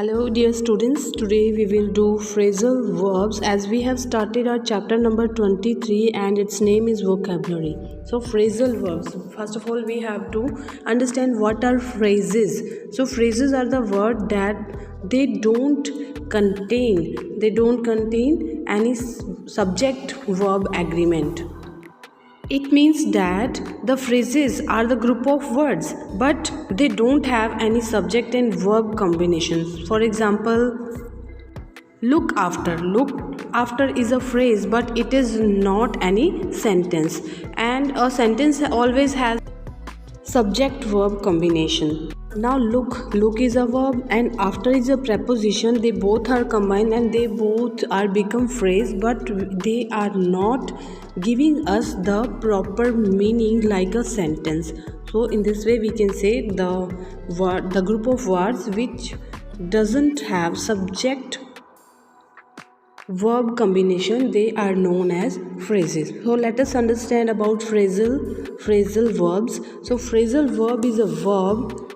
Hello dear students, today we will do phrasal verbs as we have started our chapter number 23 and its name is vocabulary. So phrasal verbs, first of all we have to understand what are phrases. So phrases are the word that they don't contain any subject verb agreement. It means that the phrases are the group of words but they don't have any subject and verb combinations. For example, look after. Look after is a phrase but it is not any sentence, and a sentence always has subject verb combination. Now look is a verb and after is a preposition. They both are combined and they both are become phrase, but they are not giving us the proper meaning like a sentence. So in this way we can say the group of words which doesn't have subject verb combination, they are known as phrases. So let us understand about phrasal verbs. So phrasal verb is a verb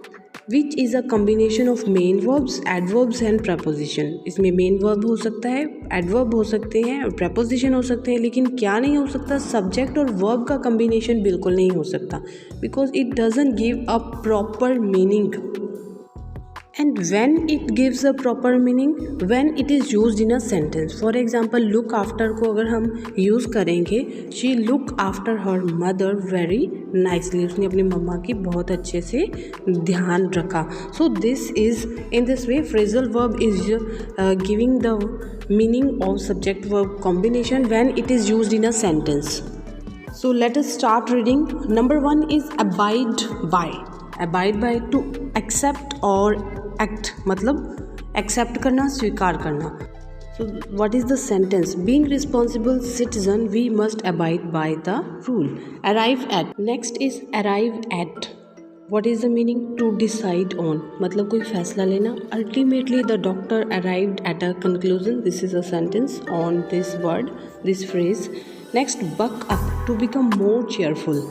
which is a combination of main verbs, adverbs and preposition. इसमें main verb हो सकता है, adverb हो सकते हैं और preposition हो सकते हैं, लेकिन क्या नहीं हो सकता, subject और verb का combination बिल्कुल नहीं हो सकता, because it doesn't give a proper meaning. And when it gives a proper meaning, when it is used in a sentence. For example, look after को अगर हम use करेंगे, she look after her mother very nicely. उसने अपनी मम्मा की बहुत अच्छे से ध्यान रखा. So this is, in this way phrasal verb is giving the meaning of subject verb combination when it is used in a sentence. So let us start reading. Number 1 is abide by. Abide by, to accept or act मतलब accept करना, स्वीकार करना. So what is the sentence? Being responsible citizen we must abide by the rule. Arrive at. Next is arrive at. What is the meaning? To decide on मतलब कोई फैसला लेना. Ultimately the doctor arrived at a conclusion. This is a sentence on this word, this phrase. Next, buck up. To become more cheerful,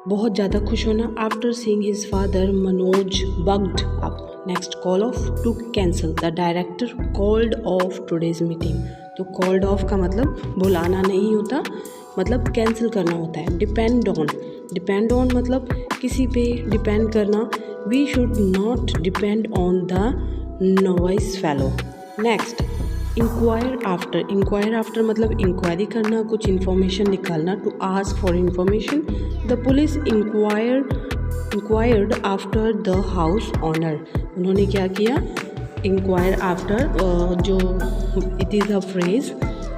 बहुत ज़्यादा खुश होना. After seeing his father Manoj bugged up. Next, call of. To cancel. The director called off today's meeting. तो called off का मतलब बुलाना नहीं होता, मतलब कैंसिल करना होता है. Depend on. डिपेंड ऑन मतलब किसी पे डिपेंड करना. We should not depend on the noise fellow. Next, inquire after. Inquire after मतलब इंक्वायरी करना, कुछ इन्फॉर्मेशन निकालना. To ask for information. The police inquired after the house owner. उन्होंने क्या किया? इंक्वायर आफ्टर, जो it is a phrase,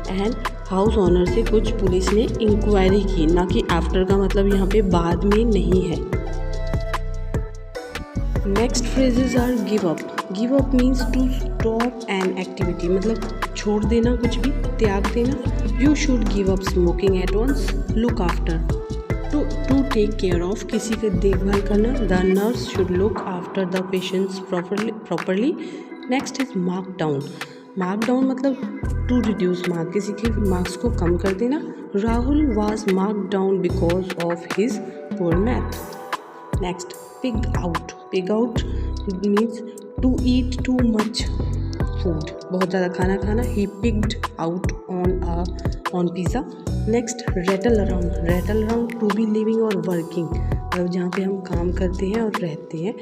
and house owner से कुछ पुलिस ने इंक्वायरी की, ना कि आफ्टर का मतलब यहाँ पे बाद में नहीं है. Next phrases are give up. Give up means to stop an activity, मतलब छोड़ देना, कुछ भी त्याग देना. You should give up smoking at once. Look after, to take care of, किसी का देखभाल करना. The nurse should look after the patients properly. Next is mark down. Mark down मतलब टू रिड्यूस मार्क, किसी के मार्क्स को कम कर देना. Rahul was mark down because of his poor math. Next, pig out. Pig out means to eat too much food, बहुत ज़्यादा खाना खाना. He pigged out on pizza. Next, rattle around. Rattle around to be living और working, मतलब जहाँ पे हम काम करते हैं और रहते हैं.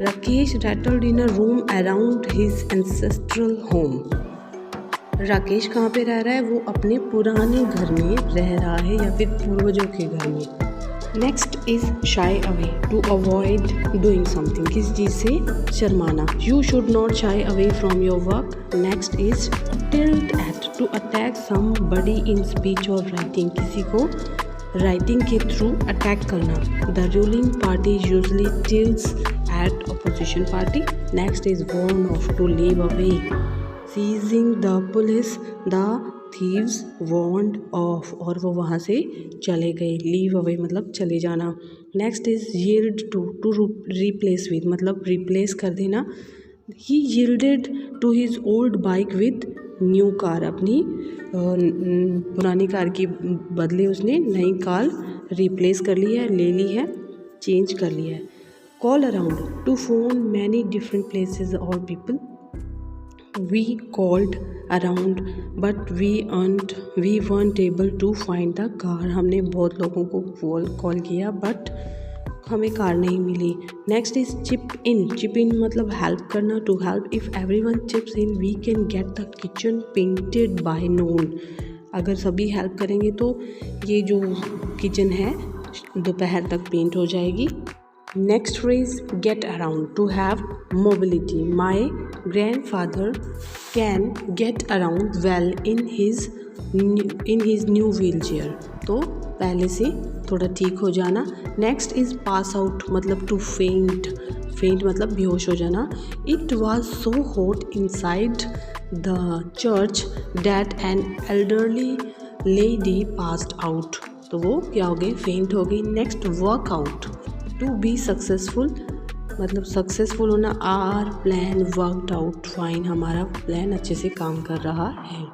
Rakesh rattled in a room around his ancestral home. Rakesh कहाँ पे रह रहा है? वो अपने पुराने घर में रह रहा है या फिर पूर्वजों के घर में. Next is shy away. To avoid doing something, किसी चीज़ से शर्माना. You should not shy away from your work. Next is tilt at. To attack somebody in speech और राइटिंग, किसी को राइटिंग के थ्रू अटैक करना. The ruling party usually tilts at opposition party. Next is warn off. To leave away. Seizing the police. The thieves warned off, और वो वहाँ से चले गए. लीव अवे मतलब चले जाना. Next is yield to replace with मतलब रिप्लेस कर देना. He yielded to his old bike with new car. अपनी पुरानी कार के बदले उसने नई कार रिप्लेस कर ली है, ले ली है, चेंज कर लिया है. call around, to phone many different places or people. We called around but we weren't able to find the car. हमने बहुत लोगों को कॉल किया बट हमें कार नहीं मिली. Next is chip in. Chip in मतलब हेल्प करना. To help, if everyone chips in we can get the kitchen painted by noon. अगर सभी हेल्प करेंगे तो ये जो किचन है दोपहर तक पेंट हो जाएगी. Next phrase get around. To have mobility. My grandfather can get around well in his new wheelchair. तो पहले से थोड़ा ठीक हो जाना. नेक्स्ट इज़ पास आउट मतलब टू फेंट. फेंट मतलब बेहोश हो जाना. It was so hot inside the church that an elderly lady passed out. तो वो क्या हो गई, फेंट हो गई. Next work out. To be successful मतलब सक्सेसफुल होना. Are plan worked out fine. हमारा प्लान अच्छे से काम कर रहा है.